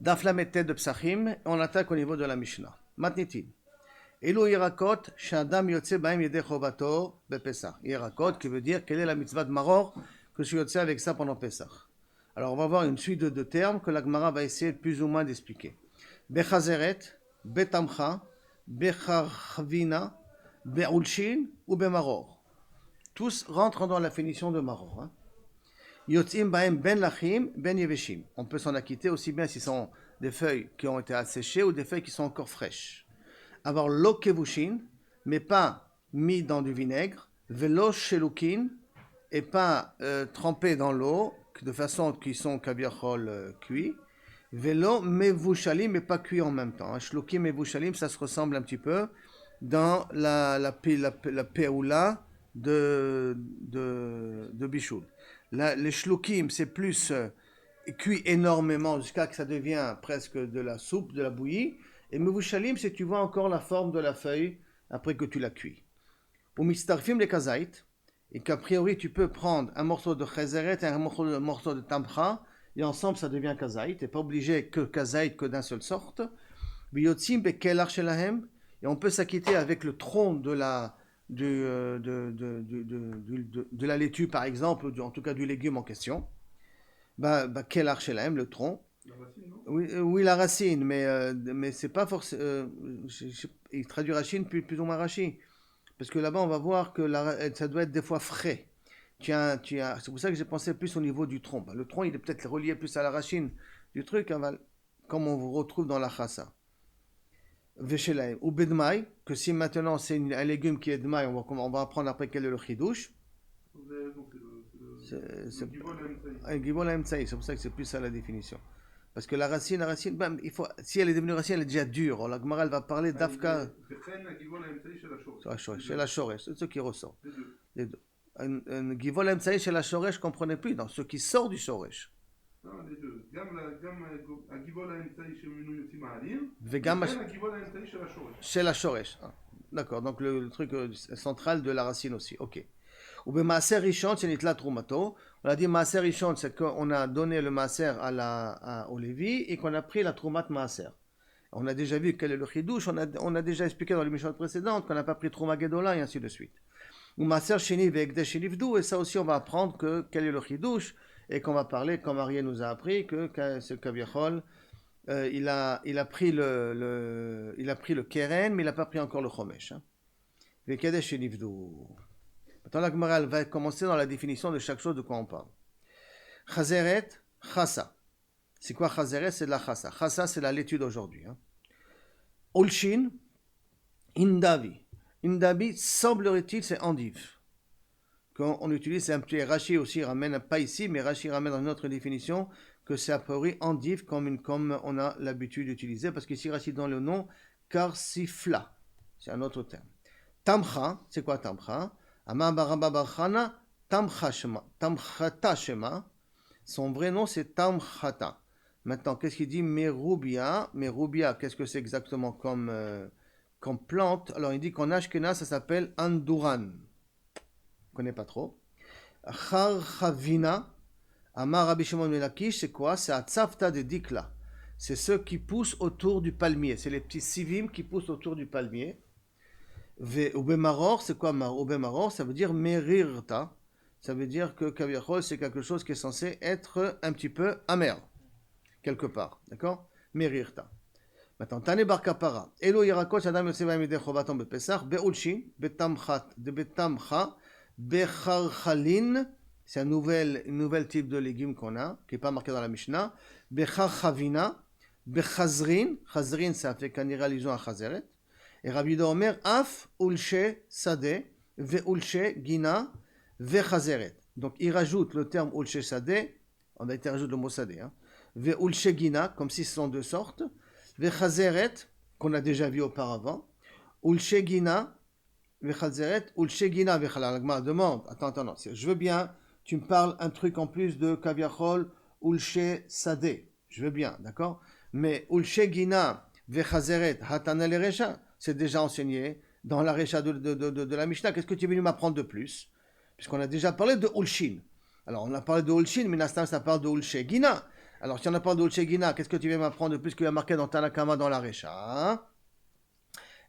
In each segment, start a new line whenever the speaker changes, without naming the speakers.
Daflametet de Psachim, on attaque au niveau de la Mishnah. Matnitin. Elu Yirakot, Shadam Yotze Baim Yedei Chovato Bepesach. Yirakot, qui veut dire quelle est la mitzvah de Maror que je suis Yotze avec ça pendant Pesach. Alors on va voir une suite de termes que la Gemara va essayer plus ou moins d'expliquer. Bechazeret, Betamcha, Becharvina, Be'ulshin ou Bemaror. Tous rentrent dans la définition de Maror. Hein. Yotzim Baem Ben Lachim, Ben Yeveshim. On peut s'en acquitter aussi bien si ce sont des feuilles qui ont été asséchées ou des feuilles qui sont encore fraîches. Avoir lo kevushin, mais pas mis dans du vinaigre, velo shelukin, et pas trempé dans l'eau, de façon qu'ils sont kaviachol cuits, velo mevushalim, mais pas cuits en même temps. Shlukim mevushalim, ça se ressemble un petit peu dans la peoula de Bichoul. Les shlukim, c'est plus cuit énormément jusqu'à que ça devient presque de la soupe, de la bouillie. Et mevushalim, c'est que tu vois encore la forme de la feuille après que tu l'as cuit. Ou mistarfim les kazait, et qu'a priori tu peux prendre un morceau de chazeret et un morceau de tamcha, et ensemble ça devient kazait. Tu n'es pas obligé que kazait que d'un seul sorte. Biyotzim bekelar shelahem, et on peut s'acquitter avec le tronc de la laitue par exemple, ou en tout cas du légume en question. Kelar shelahem, le tronc.
La racine, non?
Oui, la racine, mais c'est pas forcément. Il traduit racine plus ou moins racine. Parce que là-bas, on va voir que ça doit être des fois frais. C'est pour ça que j'ai pensé plus au niveau du tronc. Le tronc, il est peut-être relié plus à la racine du truc, comme on vous retrouve dans la chassa. Veshelay. Ou bedmaï, que si maintenant c'est un légume qui est dmaï, on va apprendre après quel est le chidouche. C'est un givol emtsaï, c'est pour ça que c'est plus ça la définition. Parce que la racine, si elle est devenue racine, elle est déjà dure. Alors, la Gemara, elle va parler d'Afka. Chez la Shoresh, c'est ce qui ressort. Les deux. Un Givol Emtsaï chez la Shoresh, je ne comprenais plus, dans ce qui sort du Shoresh.
Non, les deux. Givol Emtsaï chez Menu Yotzim Ha'alim, Givol Emtsaï chez la Shoresh.
Chez la Shoresh. D'accord, donc le truc central de la racine aussi. Ok. Ou bien Maaser Rishon, c'est Nitla Trumato. On a dit Maaser Rishon, c'est qu'on a donné le Maaser au Lévi et qu'on a pris la Trumat Maaser. On a déjà vu quel est le Chidouche, on a déjà expliqué dans l'émission précédente qu'on n'a pas pris Truma Gedola et ainsi de suite. Ou Maaser Sheni Ve'ekdesh Elivdu, et ça aussi on va apprendre quel est le Chidouche et qu'on va parler, comme Ariel nous a appris, que ce Kaviachol, il a pris le Keren, mais il n'a pas pris encore le Chomesh. Ve'ekdesh Elivdu. Maintenant, la Gemara va commencer dans la définition de chaque chose de quoi on parle. Chazeret, chassa. C'est quoi chazeret? C'est de la chassa. Chassa, c'est la laitue d'aujourd'hui. Olshin, indavi. Indavi, semblerait-il, c'est endive. Quand on utilise, c'est un petit Rashi aussi, ramène, pas ici, mais Rashi ramène dans une autre définition, que c'est a priori endive comme on a l'habitude d'utiliser, parce qu'ici Rashi donne le nom karsifla. C'est un autre terme. Tamcha, c'est quoi tamcha? Tamchata Shema. Son vrai nom c'est Tamchata. Maintenant, qu'est-ce qu'il dit? Merubia. Merubia, qu'est-ce que c'est exactement comme plante? Alors, il dit qu'en Ashkenaz, ça s'appelle Anduran. Je ne connais pas trop. Charchavina. Amar Rabbi Shimon ben Lakish, c'est quoi? C'est Atzafta de Dikla. C'est ceux qui poussent autour du palmier. C'est les petits sivim qui poussent autour du palmier. Obemaror, c'est quoi Obemaror? Ça veut dire merirta. Ça veut dire que kaviachol, c'est quelque chose qui est censé être un petit peu amer, quelque part. D'accord? Merirta. Maintenant, Tane Bar Kapara. Elo Yirakot, Adam Yotseva Mideh Chovaton Bepesach, Beulshin, Betamcha, Becharchalin, c'est un nouvel type de légume qu'on a, qui n'est pas marqué dans la Mishnah. Becharchavina, Bechazrin, Chazrin, ça fait qu'on ira allusion à Chazeret. Et Rabbi Omer, Af, Ulche, Sade, Ve Ulche, Gina, Ve Chazeret. Donc il rajoute le terme Ulche Sade, on a été rajouté le mot Sade, Ve Ulche Gina, comme si ce sont deux sortes, Ve Chazeret, qu'on a déjà vu auparavant, Ulche Gina, Ve Chazeret, Ulche Gina, Ve Chalal. La demande, attends, je veux bien, tu me parles un truc en plus de Kaviachol, Ulche Sade, je veux bien, d'accord? Mais Ulche Gina, Ve Chazeret, Hatana le Recha, c'est déjà enseigné dans la Recha de la Mishnah. Qu'est-ce que tu es venu m'apprendre de plus? Puisqu'on a déjà parlé de Ulshin. Alors, on a parlé de Ulshin, mais Nastam, ça parle de Ulche Gina. Alors, si on n'a pas d'Ulche Gina, qu'est-ce que tu viens m'apprendre de plus qu'il y a marqué dans Tanakama dans la Recha?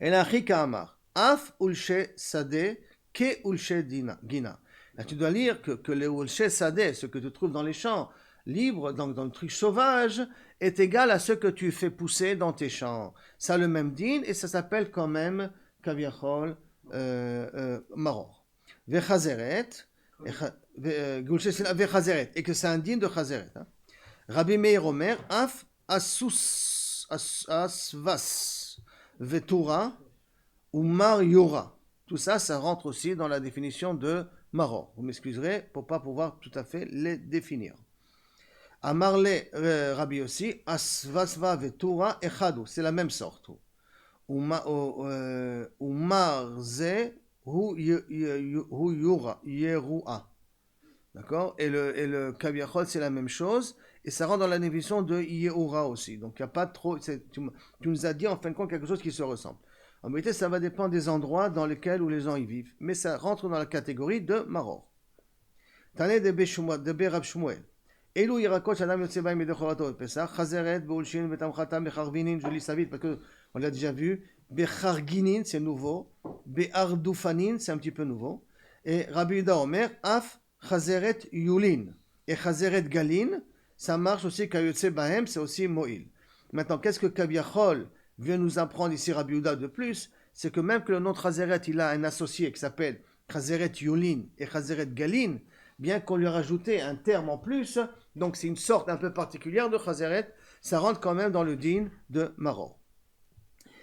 Et la Chika Amar, Af Ulche Sade, Ke Ulche Gina. Là, tu dois lire que le Ulche Sade, ce que tu trouves dans les champs libres, dans le truc sauvage, est égal à ce que tu fais pousser dans tes champs. Ça a le même din et ça s'appelle quand même Kaviachol Maror. Vechazeret, et que c'est un din de Chazeret. Hein. Rabbi Meir Omer, Af Asvas Vetura ou Mar Yora. Tout ça, ça rentre aussi dans la définition de Maror. Vous m'excuserez pour ne pas pouvoir tout à fait les définir. Amarle Rabbi aussi, Asvasva Vetura Echadu, c'est la même sorte. Umar Ze Hu Yerua. D'accord? Et le Kaviachol, c'est la même chose. Et ça rentre dans la définition de Yehoura aussi. Donc il n'y a pas trop. Tu nous as dit en fin de compte quelque chose qui se ressemble. En vérité, ça va dépendre des endroits dans lesquels où les gens y vivent. Mais ça rentre dans la catégorie de Maror. Tane de Berab Shmuel. Elu Yirakot Shadam Yotzeba Medechorato Pesach. Chazeret, Beulshin, Betamchatam, Becharvinin. Je lis ça vite parce qu'on l'a déjà vu. Becharginin, c'est nouveau. Be'ardufanin, c'est un petit peu nouveau. Et Rabbi Yuda Omer, Af Chazeret Yulin. Et Chazeret Galin, ça marche aussi Kayotse Bahem, c'est aussi Moïl. Maintenant, qu'est-ce que Kaviachol vient nous apprendre ici Rabbi Yehuda de plus? C'est que même que le nom de Chazeret, il a un associé qui s'appelle Chazeret Yulin et Chazeret Galin, bien qu'on lui ait rajouté un terme en plus, donc c'est une sorte un peu particulière de Chazeret, ça rentre quand même dans le din de Maror.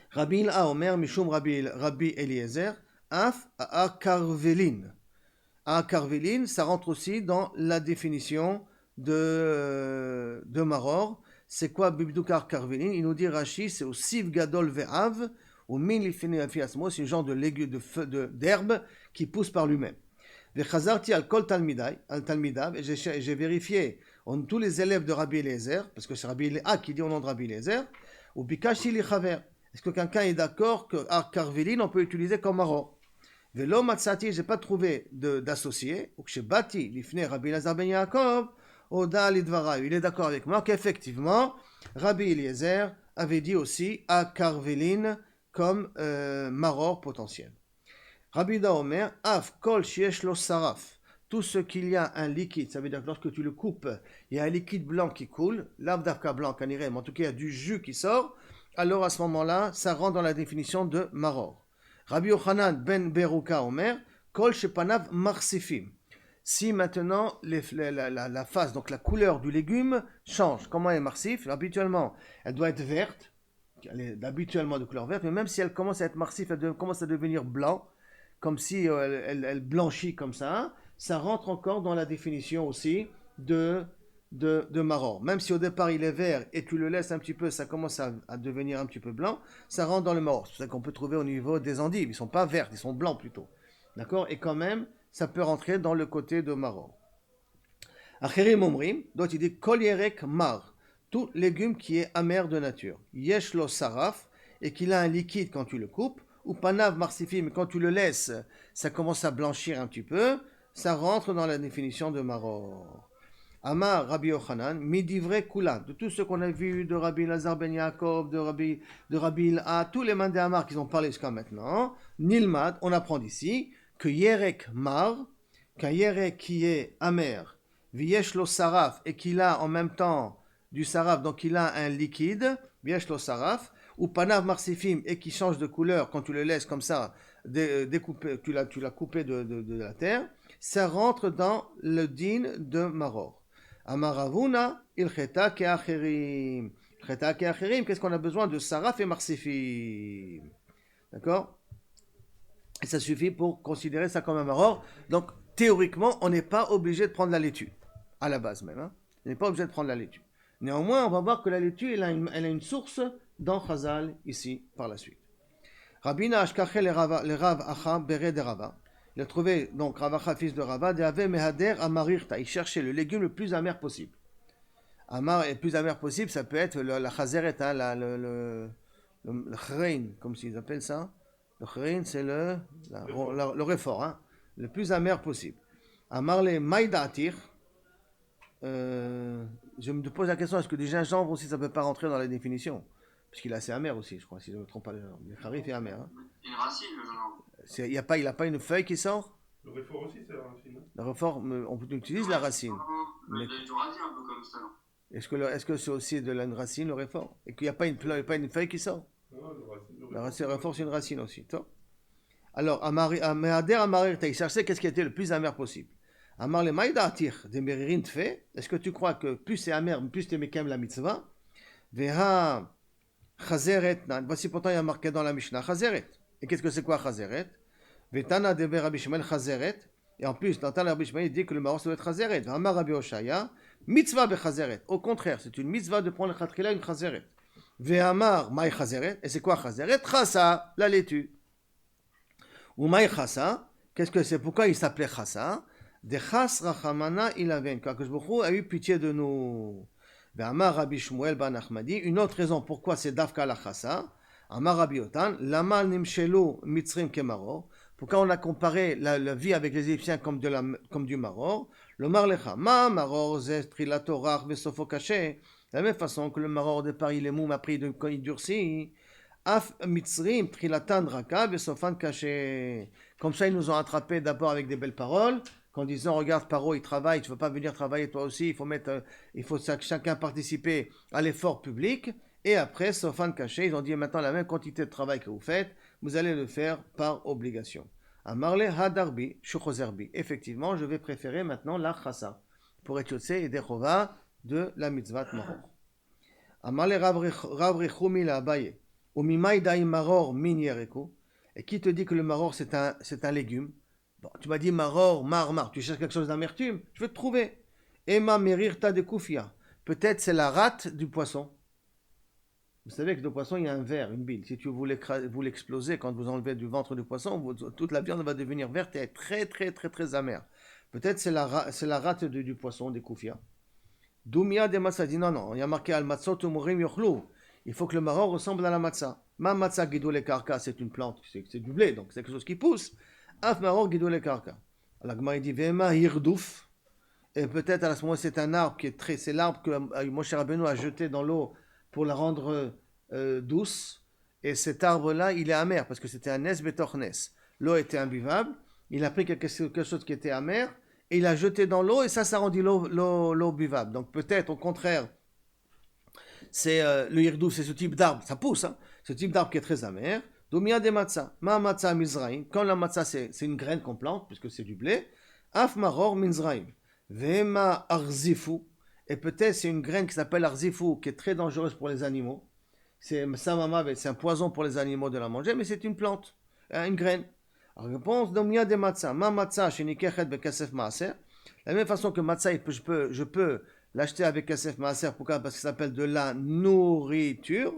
Rabbi Ilha Omer, Mishum Rabbi Eliezer, Af Akarvelin. Akarvelin, ça rentre aussi dans la définition de Maror. C'est quoi Bibdukar Karvelin? Il nous dit Rashi, c'est au Siv Gadol Ve'av, ou Min Lifini Afiasmo, c'est un genre de légume, d'herbe qui pousse par lui-même. Vechazarti al Kol Talmidav, et j'ai vérifié tous les élèves de Rabbi Eliezer, parce que c'est Rabbi Eliezer qui dit au nom de Rabbi Eliezer, ou Bikashi Lichaver. Est-ce que quelqu'un est d'accord que Karvelin, on peut utiliser comme Maror? Velo Matsati, je n'ai pas trouvé d'associé, ou que chez Bati, l'ifne Rabbi Elazar ben Yaakov, Oda Lidvara. Il est d'accord avec moi qu'effectivement, Rabbi Eliezer avait dit aussi à Karvelin comme Maror potentiel. Rabbi Daomer, Af Kol Shiesh Lo Saraf. Tout ce qu'il y a un liquide, ça veut dire que lorsque tu le coupes, il y a un liquide blanc qui coule, l'avdavka blanc, mais en tout cas il y a du jus qui sort, alors à ce moment-là, ça rentre dans la définition de Maror. Rabbi Yochanan ben Beruka Omer, Kol Shepanav Marsifim. Si maintenant la face, donc la couleur du légume change, comment elle est marsif? Habituellement, elle doit être verte, elle est habituellement de couleur verte, mais même si elle commence à être marsif, elle commence à devenir blanc, comme si elle blanchit comme ça, ça rentre encore dans la définition aussi de Maror. Même si au départ il est vert et tu le laisses un petit peu, ça commence à devenir un petit peu blanc, ça rentre dans le Maror. C'est ça qu'on peut trouver au niveau des endives. Ils ne sont pas verts, ils sont blancs plutôt. D'accord? Et quand même, ça peut rentrer dans le côté de Maror. Acherim Omrim, d'autres il dit Kol Yerek Mar, tout légume qui est amer de nature. Yesh lo saraf, et qu'il a un liquide quand tu le coupes, ou panav marsifim, quand tu le laisses, ça commence à blanchir un petit peu, ça rentre dans la définition de Maror. Amar Rabbi Yochanan, midivre kula, de tout ce qu'on a vu de Rabbi Elazar ben Yaakov, de Rabbi Ilha, tous les mandés Amar qui ont parlé jusqu'à maintenant, Nilmad, on apprend d'ici que Yerek Mar, qu'un Yerek qui est amer, Viesh lo saraf, et qu'il a en même temps du saraf, donc il a un liquide, Viesh lo saraf, ou panav marsifim, et qui change de couleur quand tu le laisses comme ça, découpé, tu l'as coupé de la terre, ça rentre dans le din de Maror. Amaravuna, ilcheta keacherim. Ilcheta keacherim, qu'est-ce qu'on a besoin de saraf et marsifim? D'accord? Et ça suffit pour considérer ça comme un Maror. Donc, théoriquement, on n'est pas obligé de prendre la laitue. À la base même. Hein? On n'est pas obligé de prendre la laitue. Néanmoins, on va voir que la laitue, elle a une source dans Chazal, ici, par la suite. Rabina Ashkache le Rav Acha Bere de Rava. Il a trouvé, donc, Rav Acha, fils de Rava, de Ave Mehader Amarirta. Il cherchait le légume le plus amer possible. Amar, le plus amer possible, ça peut être la chazeret, hein, le chrein, comme s'ils appellent ça. Le chrein, c'est le réfort, hein, le plus amer possible. Amar le maïdatir, je me pose la question, est-ce que du gingembre aussi, ça ne peut pas rentrer dans la définition? Puisqu'il est assez amer aussi, je crois, si je ne me trompe pas. Le kharif est amer. Hein.
Une racine, le gingembre.
Il n'a pas une feuille qui sort?
Le réfort aussi, c'est la racine. Hein.
Le réfort, on utilise la racine.
Mais... Du radis, un peu comme ça, non?
Est-ce que c'est aussi de la racine, le réfort? Et qu'il n'y a pas une feuille qui sort?
Non,
le réfort, c'est une racine aussi. Toi. Alors, Mehader Amarir Tei, chercher qu'est-ce qui était le plus amer possible. Amar le Maïda Atir, de Meririn Tfe, est-ce que tu crois que plus c'est amer, plus tu mets la mitzvah? Veha Chazeret, voici pourtant il y a marqué dans la Mishnah Chazeret. Et qu'est-ce que c'est quoi Chazeret? Vetana de Rabbi Shmuel Chazeret. Et en plus, dans Tana Rabbi Shmuel, il dit que le maror doit être Chazeret. Amar Rabbi Oshaya, mitzvah be Chazeret. Au contraire, c'est une mitzvah de prendre le Khatrila, une Chazeret. Ve'amar Maï Chazeret. Et c'est quoi Chazeret? Chassa, la laitue. Ou Maï Chassa, qu'est-ce que c'est? Pourquoi il s'appelait Chassa? De Chas Rachamana Ilaven. Car que a eu pitié de nous. Ve'amar Rabbi Shmuel ban Achmadi. Une autre raison pourquoi c'est Dafka la Chassa. Amar Rabbi Otan, Lama Nimshelu Mitzrim Kemaror. Pourquoi on a comparé la vie avec les Égyptiens comme du maror? Le marlecha, maror zet trilatorach vesofo caché. De la même façon que le maror au départ il est mou, mais après il durcit. Af mitzrim trilatan raka vesofan caché. Comme ça ils nous ont attrapés d'abord avec des belles paroles, qu'en disant regarde Paro il travaille, tu ne veux pas venir travailler toi aussi, il faut chacun participer à l'effort public. Et après, Sofan caché, ils ont dit maintenant la même quantité de travail que vous faites, vous allez le faire par obligation. Amarle hadarbi, shuchozerbi. Effectivement, je vais préférer maintenant la chassa pour Etchotse et Dechova de la mitzvah maror. Amarle rav rechumi la abaye. Umimai dai maror min yereku. Et qui te dit que le maror c'est un légume? Bon, tu m'as dit maror, mar, tu cherches quelque chose d'amertume? Je vais te trouver. Ema merirta de kufia. Peut-être c'est la rate du poisson. Vous savez que le poisson, il y a un ver, une bile. Si vous l'explosez, quand vous enlevez du ventre du poisson, toute la viande va devenir verte et être très, très, très, très amère. Peut-être c'est la rate du poisson, des koufia. Doumia de matzah dit non, il y a marqué al matzot umurim yochlou. Il faut que le maror ressemble à la matzah. Ma matzah guidou le karka, c'est une plante, c'est du blé, donc c'est quelque chose qui pousse. Af maror guidou le karka. La Gemara dit vema hirdouf. Et peut-être à ce moment c'est un arbre c'est l'arbre que Moshe Rabbeinu a jeté dans l'eau pour la rendre douce, et cet arbre-là, il est amer, parce que c'était un nes betor nes. L'eau était imbuvable, il a pris quelque chose qui était amer, et il a jeté dans l'eau, et ça rendit l'eau buvable. Donc peut-être, au contraire, c'est le hirdouf, c'est ce type d'arbre, ça pousse, hein, ce type d'arbre qui est très amer. Domia de matzah, ma matzah mizraim, quand la matzah c'est une graine qu'on plante, puisque c'est du blé, af maror mizraim, vema arzifu. Et peut-être c'est une graine qui s'appelle arzifou, qui est très dangereuse pour les animaux. C'est un poison pour les animaux de la manger, mais c'est une plante, une graine. Alors, réponse, domnia de matzah. Ma matzah, shenikechet bekasef maaser. De la même façon que matzah, je peux l'acheter avec kasef maaser. Pourquoi? Parce que ça s'appelle de la nourriture.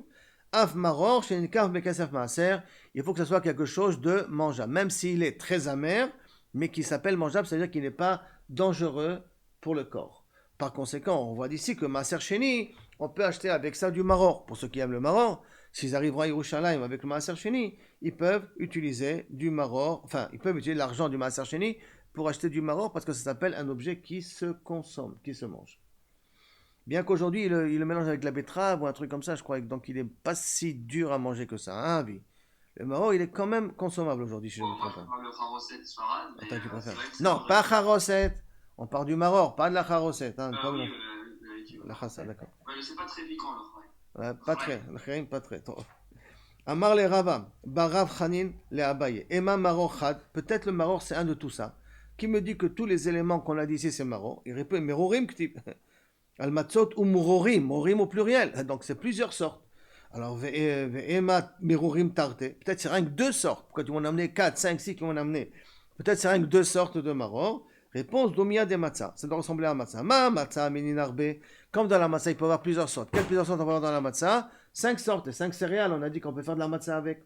Af maror, shenikach bekasef maaser. Il faut que ce soit quelque chose de mangeable. Même s'il est très amer, mais qui s'appelle mangeable, c'est-à-dire qu'il n'est pas dangereux pour le corps. Par conséquent, on voit d'ici que Maaser Sheni, on peut acheter avec ça du maror. Pour ceux qui aiment le maror, s'ils arriveront à Yerushalayim avec le Maaser Sheni, ils peuvent utiliser du maror, enfin, ils peuvent utiliser l'argent du Maaser Sheni pour acheter du maror parce que ça s'appelle un objet qui se consomme, qui se mange. Bien qu'aujourd'hui, il le mélange avec la betterave ou un truc comme ça, je crois, donc il n'est pas si dur à manger que ça, hein, oui. Le maror, il est quand même consommable aujourd'hui, si je ne me trompe pas.
Le charoset sfarad.
Attends, tu préfères. Non, pas charoset. On part du maror, pas de la charoset. Hein,
oui,
la chassa, d'accord.
Mais c'est pas très piquant, le
pas très, pas très. Amar le Rava, Barav Chanin le Abaye. Ema maror chad. Peut-être le maror, c'est un de tout ça. Qui me dit que tous les éléments qu'on a dit ici, c'est maror? Il répond, merorim ktib. Al matzot ou murorim, morim au pluriel. Donc c'est plusieurs sortes. Alors, ve'ema merorim tarte. Peut-être c'est rien que deux sortes. Pourquoi tu m'en as amené 4, 5, 6 qui m'en amené? Peut-être c'est rien que deux sortes de maror. Réponse, domia de matzah. Ça doit ressembler à matzah. Ma matzah mininarbe. Comme dans la matzah, il peut y avoir plusieurs sortes. Quelles plusieurs sortes on peut avoir dans la matzah? 5 sortes. 5 céréales, on a dit qu'on peut faire de la matzah avec.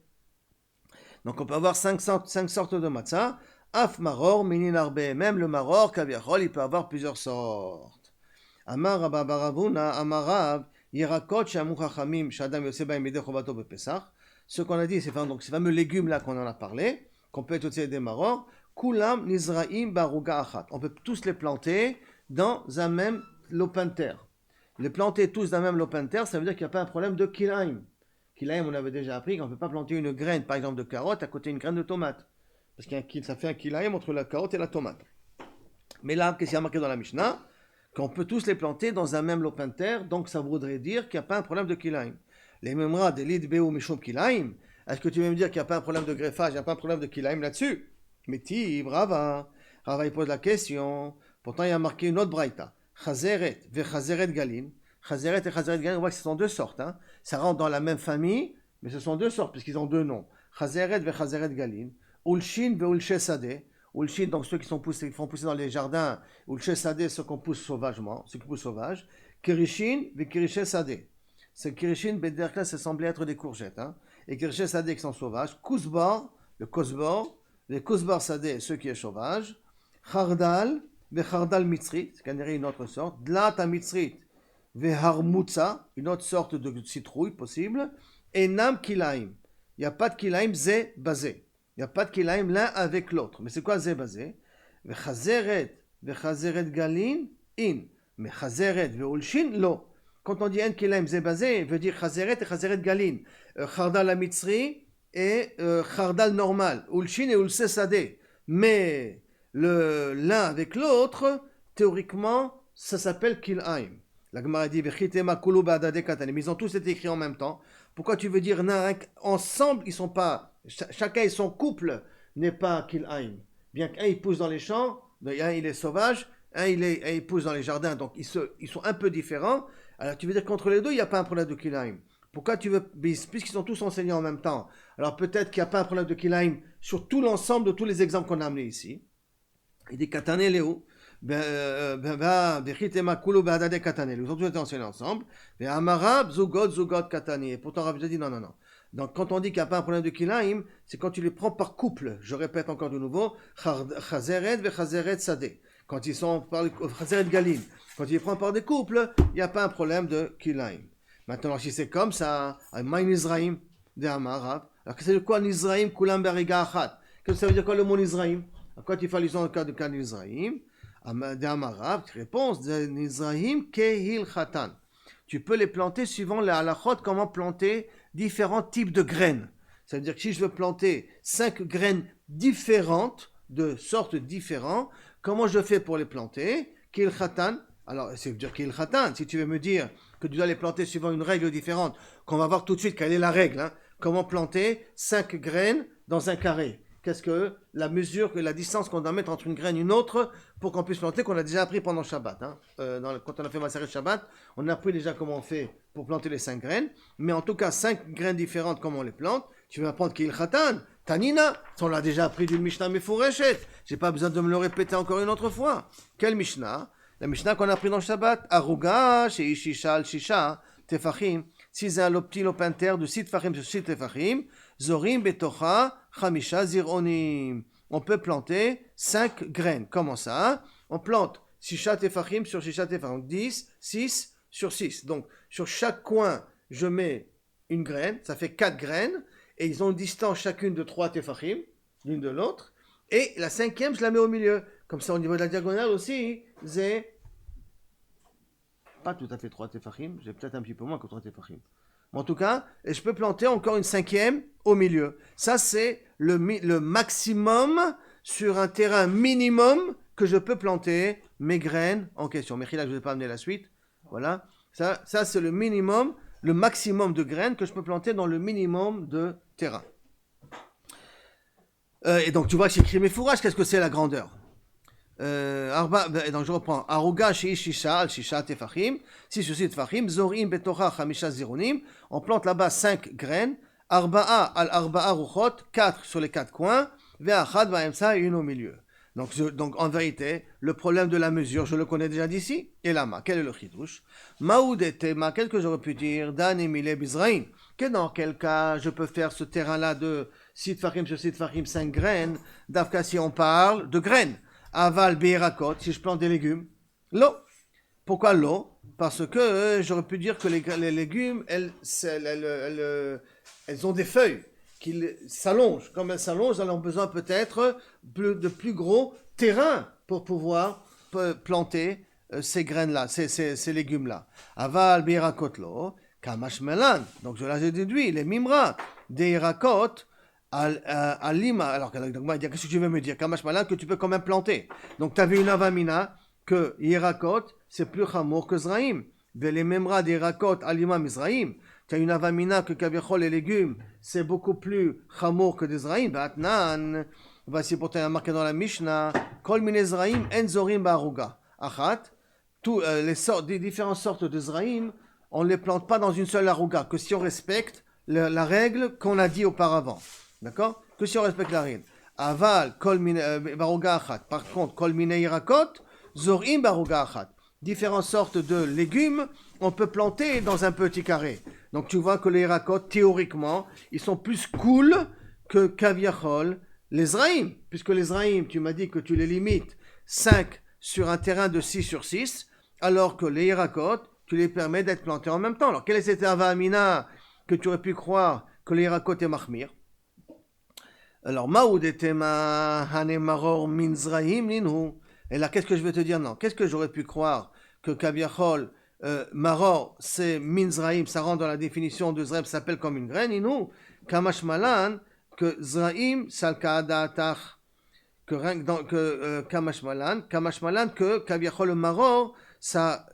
Donc on peut avoir 5 sortes de matzah. Af maror mininarbe. Même le maror, kaviachol, il peut avoir plusieurs sortes. Amar rabba baravuna, amarav, yirakot shamu chachamim, shadam yoseba imide chovato bepesach. Ce qu'on a dit, c'est ces fameux légumes là qu'on en a parlé, qu'on peut utiliser des maror. Kulam nizraim baruga achat. On peut tous les planter dans un même l'open terre, les planter tous dans le même l'open terre, ça veut dire qu'il n'y a pas un problème de kilaim. Kilaim, on avait déjà appris qu'on ne peut pas planter une graine, par exemple, de carotte à côté d'une graine de tomate. Parce que ça fait un kilaim entre la carotte et la tomate. Mais là, qu'est-ce qu'il y a marqué dans la Mishnah? Qu'on peut tous les planter dans un même lopin de terre, donc ça voudrait dire qu'il n'y a pas un problème de kilaim. Les memra de l'id beu mishum kilaim, est-ce que tu veux me dire qu'il n'y a pas un problème de greffage, il n'y a pas un problème de kilaim là-dessus? Mais Rava il pose la question, pourtant il y a marqué une autre braïta. Chazeret ve chazeret galin. Chazeret et chazeret galin, on voit que ce sont deux sortes. Hein. Ça rentre dans la même famille, mais ce sont deux sortes, puisqu'ils ont deux noms. Chazeret ve chazeret galin. Ulshin ve ulche sadeh. Ulshin, donc ceux qui font pousser dans les jardins. Ulche sadeh, ceux qu'on pousse sauvagement, ceux qui poussent sauvages. Kirishin ve kirishe sadeh. Ce kirishin, bederkla, ça semblait être des courgettes. Hein. Et kirishe sadeh qui sont sauvages. Kuzbar, le kosbor. Les kuzbar sadeh, ceux qui sont sauvages. Chardal, ve chardal mitzrit, c'est une autre sorte. Dlat mitzrit, ve harmutza, une autre sorte de citrouille possible. Et nam kilaim. Il n'y a pas de kilaim, zé basé. Il n'y a pas de kilaim l'un avec l'autre. Mais c'est quoi zé basé? Ve chazeret galin, in. Mais chazeret, ve ulshin, lo. Quand on dit un kilaim zé basé, veut dire chazeret et chazeret galin. Chardal mitzri et chardal normal. Ulshin et ulse sadeh. Mais l'un avec l'autre, théoriquement, ça s'appelle kilaim. La Gemara dit vechitema kulu ba'adade katanim. Ils ont tous été écrits en même temps. Pourquoi tu veux dire ensemble, ils sont pas, chacun et son couple n'est pas kilaim. Bien qu'un il pousse dans les champs, un il est sauvage, un il pousse dans les jardins, donc ils sont un peu différents. Alors tu veux dire qu'entre les deux, il n'y a pas un problème de kilaim. Pourquoi tu veux, puisqu'ils sont tous enseignés en même temps, alors peut-être qu'il n'y a pas un problème de kilaim sur tout l'ensemble de tous les exemples qu'on a amenés ici. Il dit katane léo. Ils ont tous été enseignés ensemble. Et pourtant, Rav dit non. Donc, quand on dit qu'il n'y a pas un problème de kilaim, c'est quand tu les prends par couple. Je répète encore de nouveau. Chazeret ve chazeret sadeh. Quand ils sont par chazeret galin. Quand tu les prends par des couples, il n'y a pas un problème de kilaim. Maintenant, si c'est comme ça, Maïn Israïm de Amarav. Alors, qu'est-ce que c'est quoi Nizraïm kulam beriga achat? Qu'est-ce que ça veut dire quoi le mot Nizraïm? À quoi tu fais allusion au cas de Nizraïm? D'Amarav, réponse de Nizraïm kehil khatan. Tu peux les planter suivant la halachot, comment planter différents types de graines. Ça veut dire que si je veux planter 5 graines différentes, de sortes différentes, comment je fais pour les planter? Kehil khatan. Alors, ça veut dire kehil khatan. Si tu veux me dire que tu dois les planter suivant une règle différente, qu'on va voir tout de suite quelle est la règle. Hein? Comment planter 5 graines dans un carré? Qu'est-ce que la mesure, que la distance qu'on doit mettre entre une graine et une autre pour qu'on puisse planter, qu'on a déjà appris pendant Shabbat. Hein. Quand on a fait Maseret Shabbat, on a appris déjà comment on fait pour planter les 5 graines. Mais en tout cas, 5 graines différentes, comment on les plante. Tu veux apprendre qu'il khatan, tanina. On l'a déjà appris d'une Mishnah Mefureshet. J'ai pas besoin de me le répéter encore une autre fois. Quelle Mishnah? La Mishnah qu'on a appris dans Shabbat. Aruga, chez Ishisha al-Shisha, Tefachim. Si c'est un petit lopin terre de 6 Tefachim sur 6 Tefachim, Zorim betocha chamisha zironim. On peut planter 5 graines. Comment ça? On plante 6 tefachim sur 6 tefachim. Donc 10, 6 sur 6. Donc sur chaque coin, je mets une graine. Ça fait 4 graines. Et ils ont une distance chacune de 3 tefachim, l'une de l'autre. Et la 5e, je la mets au milieu. Comme ça, au niveau de la diagonale aussi, c'est pas tout à fait 3 tefachim. J'ai peut-être un petit peu moins que 3 tefachim. En tout cas, je peux planter encore une 5e au milieu. Ça, c'est le maximum sur un terrain minimum que je peux planter mes graines en question. Mais là, je ne vais pas amener la suite. Voilà. Ça c'est le minimum, le maximum de graines que je peux planter dans le minimum de terrain. Et donc, tu vois, j'ai écrit mes fourrages. Qu'est-ce que c'est la grandeur? Donc je reprends. Aruga chez Ishisha, al-Shisha tefachim. 6 sur 6 tefachim. Zorim betocha chamisha zironim. On plante là-bas 5 graines. Arba'a al-arba'a ruchot. 4 sur les 4 coins. Ve'achad va'emsa, une au milieu. Donc en vérité, le problème de la mesure, je le connais déjà d'ici. Et là, quel est le chidouche? Maoudetema, quel que j'aurais pu dire? Dan emile bizrain. Que dans quel cas je peux faire ce terrain-là de 6 tefachim sur 6 tefachim, 5 graines? D'Afka, si on parle de graines. Aval birakot, si je plante des légumes. L'eau. Pourquoi l'eau? Parce que j'aurais pu dire que les légumes, elles ont des feuilles qui s'allongent. Comme elles s'allongent, elles ont besoin peut-être de plus gros terrain pour pouvoir planter ces graines-là, ces légumes-là. Aval birakot lo, kamash melan. Donc là j'ai déduit les mimra des irakot à lima. Alors qu'est-ce que tu veux me dire? Kamash melan que tu peux quand même planter. Donc tu avais une avamina que irakot c'est plus chamour que zraïm. Les mimra des irakot à lima mizraïm. Tu as une avamina que kavichol les légumes c'est beaucoup plus chamour que des zraïm. Batnan. Voici pourtant marqué dans la Mishnah, Kol mine zraïm en zorim ba'aruga. Achat, les différentes sortes de zraïm, on ne les plante pas dans une seule aruga, que si on respecte la règle qu'on a dit auparavant. D'accord? Que si on respecte la règle. Aval, kol mine ba'aruga achat. Par contre, kol mine irakot, zorim ba'aruga achat. Différentes sortes de légumes, on peut planter dans un petit carré. Donc tu vois que les irakot, théoriquement, ils sont plus cool que kaviachol, les zraïm, puisque les zraïm, tu m'as dit que tu les limites 5 sur un terrain de 6 sur 6, alors que les irakot, tu les permets d'être plantés en même temps. Alors, quelle est cette avamina que tu aurais pu croire que les irakot est mahmir? Alors, maoud etema hanemaror min zraïm linhu. Et là, qu'est-ce que je vais te dire? Non, qu'est-ce que j'aurais pu croire que kaviachol, maror, c'est min zraïm, ça rentre dans la définition de zraïm, ça s'appelle comme une graine, linhu, kamash malan, que zraïm salka'adatach, que kamashmalan, que kaviachol le maror, ça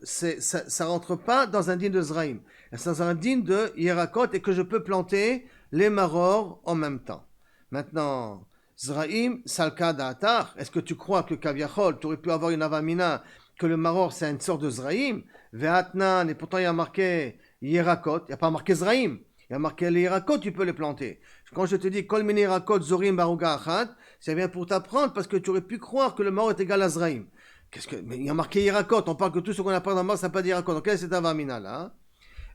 rentre pas dans un din de zraïm, c'est dans un din de yerakot et que je peux planter les maror en même temps. Maintenant, zraïm salka'adatach, est-ce que tu crois que kaviachol, tu aurais pu avoir une avamina que le maror c'est une sorte de zraïm, ve'atnan, et pourtant il y a marqué yerakot, il n'y a pas marqué zraïm. Il y a marqué les irakot, tu peux les planter. Quand je te dis kol mine irakot zorim baruga achat, c'est bien pour t'apprendre parce que tu aurais pu croire que le maror est égal à zraïm. Mais il y a marqué irakot, on parle que tout ce qu'on apprend dans le maror, ça n'a pas d'irakot. Donc quelle est cette avamina là?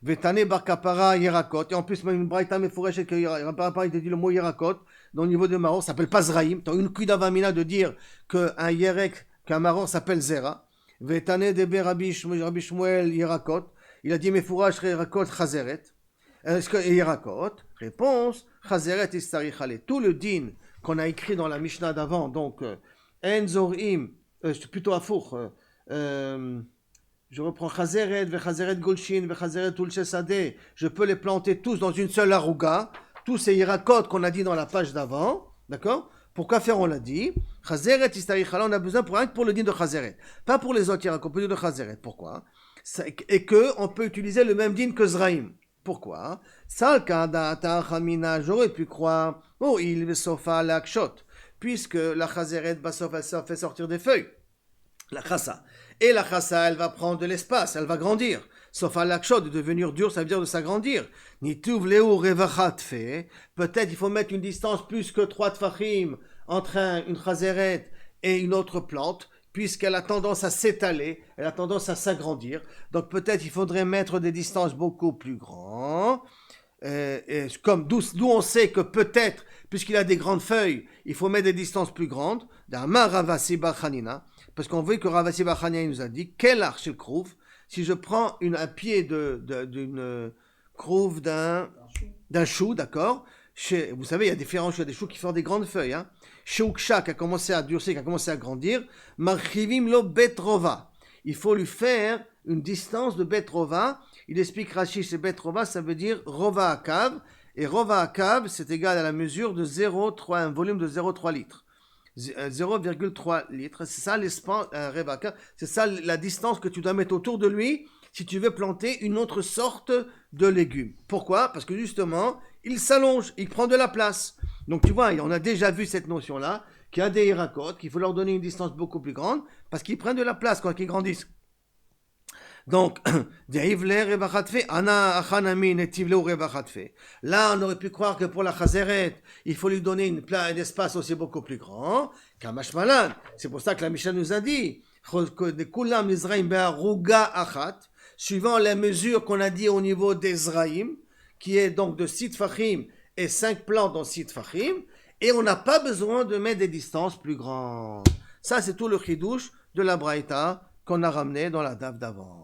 Vetane bar kapara irakot. Et en plus, même une braïta mefourech que il te dit le mot irakot, dans le niveau de maror, ça s'appelle pas zraïm. Tu as une couille d'avamina de dire qu'un yerek, qu'un maror s'appelle zera. Vetane de Rabbi Shmuel irakot. Il a dit mefourech irakot chazeret. Est-ce que Irakot? Réponse, Chazeret Istarichale. Tout le din qu'on a écrit dans la Mishnah d'avant, donc, En Zorim, plutôt à four, je reprends Chazeret, Vechazeret Golshin, Vechazeret Ulchesade, je peux les planter tous dans une seule aruga, tous ces Irakot qu'on a dit dans la page d'avant, d'accord? Pourquoi faire on l'a dit? Chazeret Istarichale, on a besoin pour le din de Chazeret, pas pour les autres Irakot, pour le din de Chazeret. Pourquoi? Et que on peut utiliser le même din que Zraïm. Pourquoi? J'aurais pu croire, il me sofa l'akshot, puisque la chazeret basof elle fait sortir des feuilles, la chassa. Et la chassa, elle va prendre de l'espace, elle va grandir. Sofa l'akshot, de devenir dur, ça veut dire de s'agrandir. Nituv leu revachat fait, peut-être il faut mettre une distance plus que 3 tfachim entre une chazeret et une autre plante, puisqu'elle a tendance à s'étaler, elle a tendance à s'agrandir. Donc peut-être il faudrait mettre des distances beaucoup plus grandes. Comme d'où on sait que peut-être, puisqu'il a des grandes feuilles, il faut mettre des distances plus grandes. Parce qu'on veut que Ravasi Bachanina nous a dit, quel arche le crouve, si je prends un pied d'une crouve d'un chou, d'accord? Vous savez, il y a différents choux, il y a des choux qui font des grandes feuilles. Hein. Shouksha qui a commencé à durcir, qui a commencé à grandir, Marchivim lo betrova. Il faut lui faire une distance de betrova. Il explique Rashi, c'est betrova, ça veut dire rova akav. Et rova akav, c'est égal à la mesure de 0,3, un volume de 0,3 litres. 0,3 litres. C'est ça l'espace, c'est ça la distance que tu dois mettre autour de lui si tu veux planter une autre sorte de légumes. Pourquoi? Parce que justement, il s'allonge, il prend de la place. Donc tu vois, on a déjà vu cette notion-là, qu'il y a des irakot, qu'il faut leur donner une distance beaucoup plus grande, parce qu'ils prennent de la place quand ils grandissent. Donc, là, on aurait pu croire que pour la chazeret, il faut lui donner un espace aussi beaucoup plus grand. C'est pour ça que la Mishnah nous a dit, suivant les mesures qu'on a dit au niveau des Zraïm, qui est donc de 6 tfachim et 5 plantes dans 6 tfachim, et on n'a pas besoin de mettre des distances plus grandes. Ça, c'est tout le chidouche de la braïta qu'on a ramené dans la dave d'avant.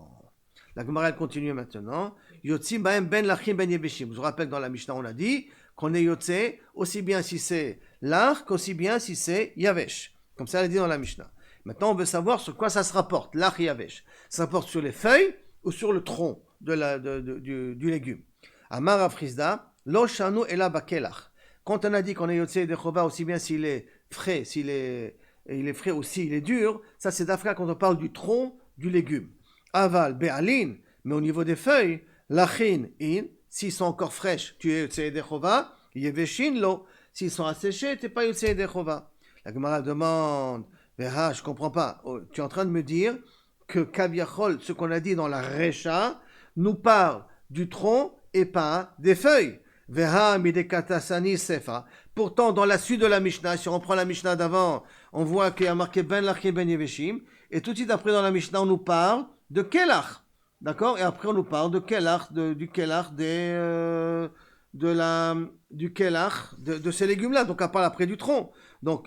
La Gemara elle continue maintenant. Yotzim baem ben lachim ben yebeshim. Je vous rappelle dans la Mishnah on a dit qu'on est yotze aussi bien si c'est lach qu'aussi bien si c'est yavesh. Comme ça elle dit dans la Mishnah. Maintenant, on veut savoir sur quoi ça se rapporte, l'ach yavesh. Ça se rapporte sur les feuilles ou sur le tronc du légume. Amar Afrizda, lo shanu ela bakelach. Quand on a dit qu'on est yotze de chova, aussi bien s'il est frais, il est frais ou s'il est dur, ça c'est d'Afrique quand on parle du tronc du légume. Aval, be'alin, mais au niveau des feuilles, lachin, in, s'ils sont encore fraîches, tu es yotze de chova, yeveshin lo, s'ils sont asséchés, tu n'es pas yotze de chova. La Gemara demande, je comprends pas, tu es en train de me dire que Kaviachol, ce qu'on a dit dans la Recha, nous parle du tronc et pas des feuilles. Pourtant, dans la suite de la Mishnah, si on prend la Mishnah d'avant, on voit qu'il y a marqué Ben Lachim Ben Yeveshim, et tout de suite après dans la Mishnah, on nous parle de Kelach. D'accord? Et après, on nous parle de Kelach, du Kelach de ces légumes-là. Donc, on parle après du tronc. Donc,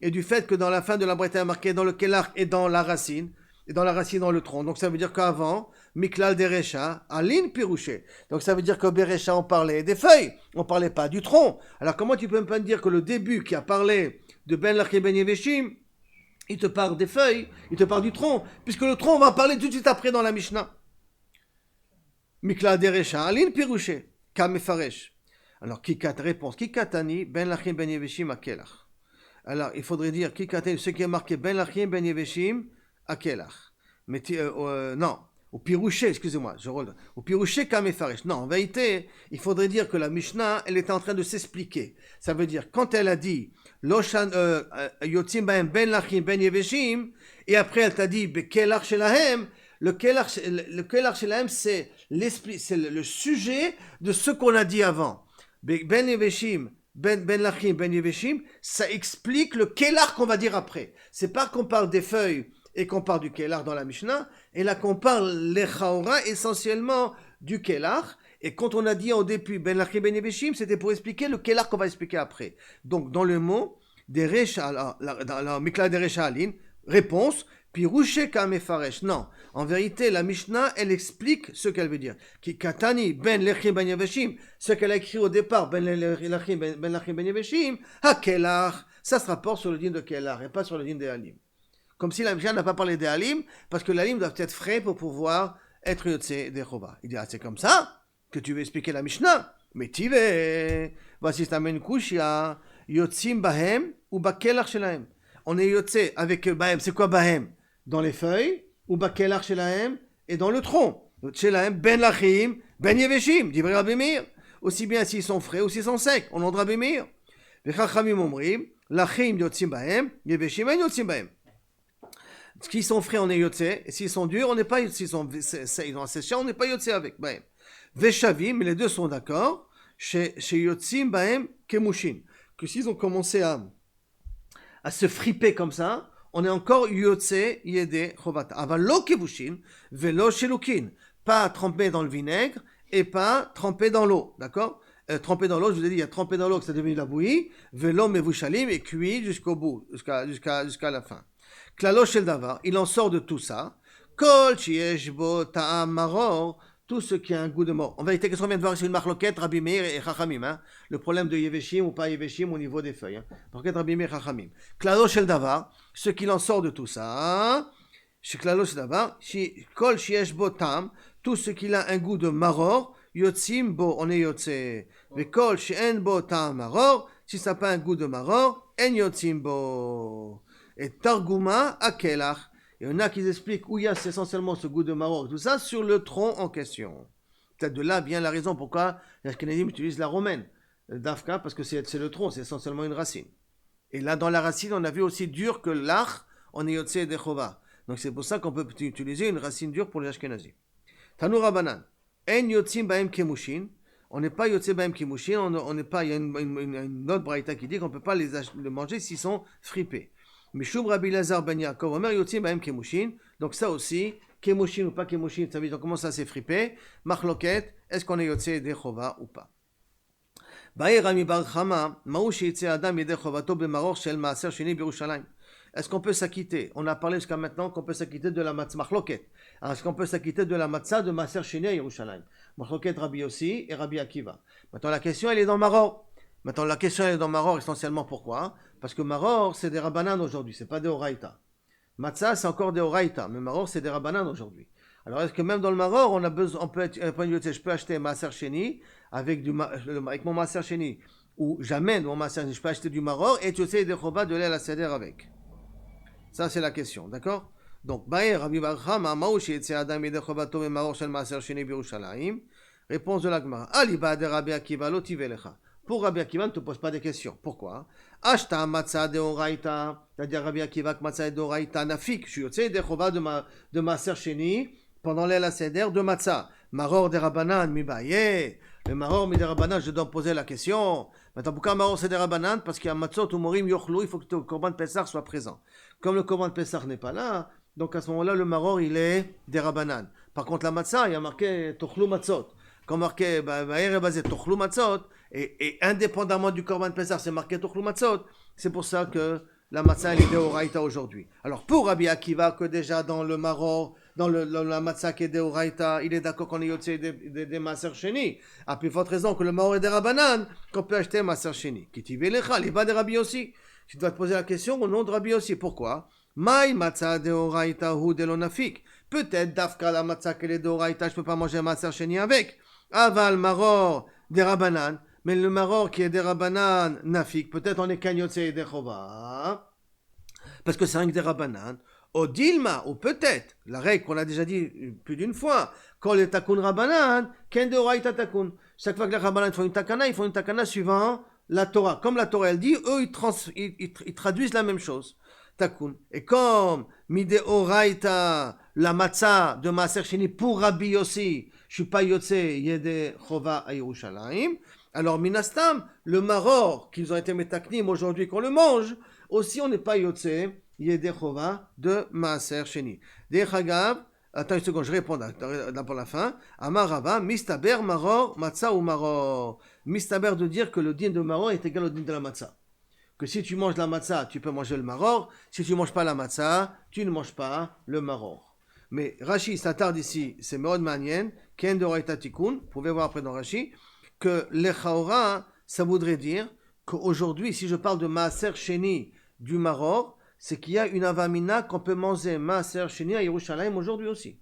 et du fait que dans la fin de la Braïta, il y a marqué dans le Kelach et dans la racine dans le tronc. Donc, ça veut dire qu'avant, Miklal Derecha, Alin Pirouché. Donc, ça veut dire qu'au Berecha, on parlait des feuilles, on parlait pas du tronc. Alors, comment tu peux me dire que le début qui a parlé de Ben Lachim Ben Yeveshim, il te parle des feuilles, il te parle du tronc, puisque le tronc, on va en parler tout de suite après dans la Mishnah. Miklal Derecha, Alin Pirouché, Kamefaresh. Alors, Kikat, réponse, Kikatani, Ben Lachim Ben Yeveshim, Akelach. Alors, il faudrait dire Kikatani, ce qui est marqué Ben Lachim Ben Yeveshim, Akelach. Mais non, au Pirouché, excusez-moi, au Pirouché Kamefaresh. Non, en vérité, il faudrait dire que la Mishnah, elle était en train de s'expliquer. Ça veut dire, quand elle a dit Loshan Yotzim Bahem Ben Lachim Ben Yeveshim, et après elle t'a dit Bekelach Shelahem, le Kelach Shelahem, c'est le sujet de ce qu'on a dit avant. Ben Yeveshim, Ben Lachim, Ben Yeveshim, ça explique le Kelach qu'on va dire après. C'est pas qu'on parle des feuilles et qu'on parle du Kelach dans la Mishnah, et là qu'on parle l'Echaora essentiellement du Kelach, et quand on a dit au début Ben Lachim Ben Yeveshim, c'était pour expliquer le Kelach qu'on va expliquer après. Donc dans le mot, des Recha, dans la Mikla des Recha Alin, réponse, Pirouché Kamefaresh. Non, en vérité, la Mishnah, elle explique ce qu'elle veut dire. Ki Katani Ben Lachim Ben Yeveshim, ce qu'elle a écrit au départ, Ben Lachim Ben Yeveshim, ha Kelach, ça se rapporte sur le din de Kelach, et pas sur le din des Halim. Comme si la Mishnah n'a pas parlé des Halim, parce que l'Halim doit être frais pour pouvoir être Yotze des Chova. Il dit, c'est comme ça que tu veux expliquer la Mishnah. Mais tive, voici ta men kushia, Yotzim Bahem ou Bakelach Shelahem. On est Yotze avec Bahem. C'est quoi Bahem? Dans les feuilles, ou Bakelach Shelahem, et dans le tronc. Shelahem, Ben Lachim, Ben Yeveshim, dit Rabbi Meir. Aussi bien s'ils sont frais ou s'ils sont secs. On en dit Rabbi Meir. Vechachamim omrim, Lachim Yotzim Bahem, Yeveshim en Yotzim Bahem. S'ils sont frais, on est yotze, et s'ils sont durs, on n'est pas s'ils sont asséchés, on n'est pas yotze avec. Bahem. Veshavim, mais les deux sont d'accord, chez yotzim bahem kemushin, que s'ils ont commencé à se friper comme ça, on est encore yotze yede chovata. Aval lo kevushin, velo shelukin, pas trempé dans le vinaigre et pas trempé dans l'eau, d'accord? Trempé dans l'eau, je vous ai dit, il y a trempé dans l'eau que ça devient de la bouillie, velo mevushalim et cuit jusqu'au bout, jusqu'à la fin. Klalo shel davar, il en sort de tout ça. Kol sheyesh bo ta'am maror, tout ce qui a un goût de mort. En vérité, qu'est-ce qu'on vient de voir? C'est une marloquette, Rabbi Meir et Chachamim. Hein? Le problème de Yeveshim ou pas Yeveshim au niveau des feuilles. Hein? Marloquette Rabbi Meir et Chachamim. Klalo shel davar, ce qu'il en sort de tout ça. Klalo shel davar, kol sheyesh bo ta'am, tout ce qui a un goût de maror, yotzim bo, on est yotze. Mais kol she'en bo ta'am maror, si ça n'a pas un goût de maror, en yotzim bo. Et Targuma à Kelach. Il y en a qui expliquent où il y a essentiellement ce goût de Maroc, tout ça sur le tronc en question. Peut-être de là vient la raison pourquoi les Ashkenazim utilisent la romaine, d'Afka, parce que c'est le tronc, c'est essentiellement une racine. Et là, dans la racine, on a vu aussi dur que l'ach, on est yotze de chova. Donc c'est pour ça qu'on peut utiliser une racine dure pour les Ashkenazim. Tanu Rabanan, en yotzim bahem kemushin. On n'est pas yotze bahem kemushin, on n'est pas. Il y a une autre braïta qui dit qu'on ne peut pas les manger s'ils sont fripés. Mishum Rabbi Lazar ben Yaakov, Omer Yotzim Bahem Kemushin. Donc ça aussi, Kemushin ou pas Kemushin, ça veut dire comment ça s'est frippé. Machloket, est-ce qu'on est Yotzé des Chova ou pas? Bae Rami Bar Chama, Maou Sheitze Adam Yedei Chovato Bemaror Shel Maaser Sheni Birushalayim. Est-ce qu'on peut s'acquitter? On a parlé jusqu'à maintenant qu'on peut s'acquitter de la matzah Machloket. Alors est-ce qu'on peut s'acquitter de la matzah de Maaser Sheni à Yerushalayim? Machloket Rabbi Yossi et Rabbi Akiva. Maintenant la question elle est dans Maror. Maintenant la question elle est dans Maror essentiellement pourquoi? Parce que maror, c'est des rabanan aujourd'hui, c'est pas des oraïta. Matzah, c'est encore des oraïta, mais maror, c'est des rabanan aujourd'hui. Alors, est-ce que même dans le maror, on a besoin, on peut être, je peux acheter maaser sheni avec mon maaser sheni, ou j'amène mon maaser sheni, je peux acheter du maror et tu sais des chova de l'aile à seder avec. Ça, c'est la question, d'accord? Donc, Baer, Rabbi Barcha, Ma'amaou, Sheetze Adam Yedeh Chovato ve Maror Shel Maaser Sheni Birushalayim. Réponse de la Gemara. Aliba de Rabbi Akiva lo tivelecha. Pour Rabbi Akiva, ne te pose pas de questions. Pourquoi? Ashta matzah de oraita. C'est-à-dire Rabbi Akiva que matzah de oraita nafik. Je suis yotze de chova de Maaser Sheni pendant l'aile à seder de matzah. Maror de Rabbanan mi baye. Le maror mi de Rabbanan, je dois poser la question. Maintenant, pourquoi maror c'est de Rabbanan? Parce qu'il y a matzot ou morim yochlu, il faut que le korban de Pessah soit présent. Comme le korban de Pessah n'est pas là, donc à ce moment-là, le maror, il est des Rabbanan. Par contre, la matzah, il y a marqué tochlu matzot. Comme marqué, tochlu matzot, et indépendamment du korban de Pessah, c'est marqué tochlu matzot. C'est pour ça que la matzah, elle est deoraita aujourd'hui. Alors, pour Rabbi Akiva, que déjà dans le maror, dans la matzah qui est deoraita, il est d'accord qu'on est yotze des maaser sheni. À plus forte raison que le maror est des Rabbanan, qu'on peut acheter maaser sheni. Qui t'y velecha, il va des Rabbi aussi. Tu dois te poser la question au nom de Rabbi aussi. Pourquoi? Maï matzah deoraita hu delonafik. Peut-être dafka la matzah qu'elle est deoraita, je peux pas manger maaser sheni avec. Aval maror des Rabbanan. Mais le maror qui est des Rabbanan nafik, peut-être on est kanyotse et des chova. Parce que c'est un des Rabbanan. Au Dilma, ou peut-être, la règle qu'on a déjà dit plus d'une fois, quand les takun Rabbanan, ken deoraita takun. Chaque fois que les Rabbanan font une takana suivant la Torah. Comme la Torah elle dit, eux ils traduisent la même chose. Takun. Et comme mideoraita, la matzah de Maaser Sheni pour Rabbi aussi, je suis pas yotze yede chova à Yerushalayim. Alors minastam, le maror qu'ils ont été metaknim aujourd'hui qu'on le mange, aussi on n'est pas yotze yede chova de Maaser Sheni. Dechagav, attends une seconde, je réponds pour la fin. Amar Rava, mistaber maror matzah ou maror. Mistaber de dire que le din de maror est égal au din de la matzah. Que si tu manges la matzah, tu peux manger le maror. Si tu ne manges pas la matzah, tu ne manges pas le maror. Mais Rashi s'attarde ici, c'est Meod Manien, Ken de Oraita Tikkun, vous pouvez voir après dans Rashi, que l'Echaora, ça voudrait dire qu'aujourd'hui, si je parle de Maaser Sheni du maror, c'est qu'il y a une avamina qu'on peut manger Maaser Sheni à Yerushalayim aujourd'hui aussi.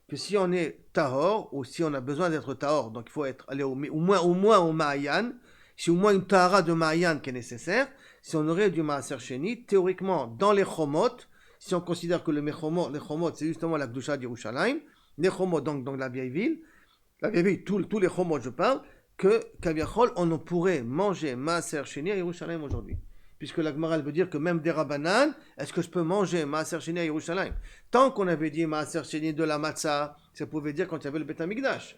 Que si on est tahor, ou si on a besoin d'être tahor, donc il faut aller au moins au Ma'ayan, si au moins une tahara de Ma'ayan qui est nécessaire, si on aurait du Maaser Sheni, théoriquement, dans les chomot, si on considère que les chomot, c'est justement la Kedusha d'Yerushalayim, les chomot, donc la vieille ville, tous les chomot, je parle, que, Kaviachol, on pourrait manger Maaser Sheni à Yerushalayim aujourd'hui. Puisque la Gemara veut dire que même des Rabbanan, est-ce que je peux manger Maaser Sheni à Yerushalayim? Tant qu'on avait dit Maaser Sheni de la matzah, ça pouvait dire quand il y avait le Beth Amikdash.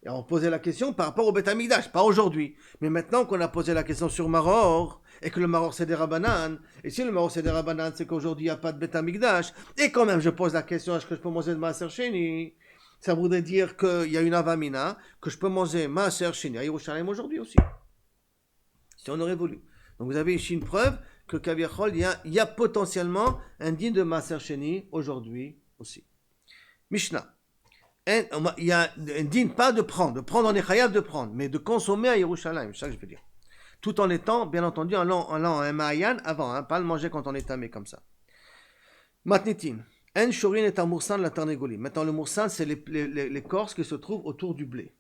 Et on posait la question par rapport au Beth Amikdash, pas aujourd'hui. Mais maintenant qu'on a posé la question sur Maror, et que le Maror c'est des Rabbanan, et si le Maror c'est des Rabbanan, c'est qu'aujourd'hui il n'y a pas de Beth Amikdash, et quand même je pose la question, est-ce que je peux manger de Maaser Sheni? Ça voudrait dire qu'il y a une avamina, que je peux manger Maaser Sheni à Yerushalayim aujourd'hui aussi. Si on aurait voulu. Donc vous avez ici une preuve que Kaviachol, il y a potentiellement un din de Maaser Sheni aujourd'hui aussi. Mishnah. Il y a un din pas de prendre on est chayav de prendre, mais de consommer à Yerushalayim, c'est ça que je veux dire. Tout en étant, bien entendu, en allant à un ma'ayan avant, pas le manger quand on est tamé comme ça. Matnitin. En shorin est un moursan la tarnégolim. Maintenant, le moursan, c'est l'écorce qui se trouve autour du blé.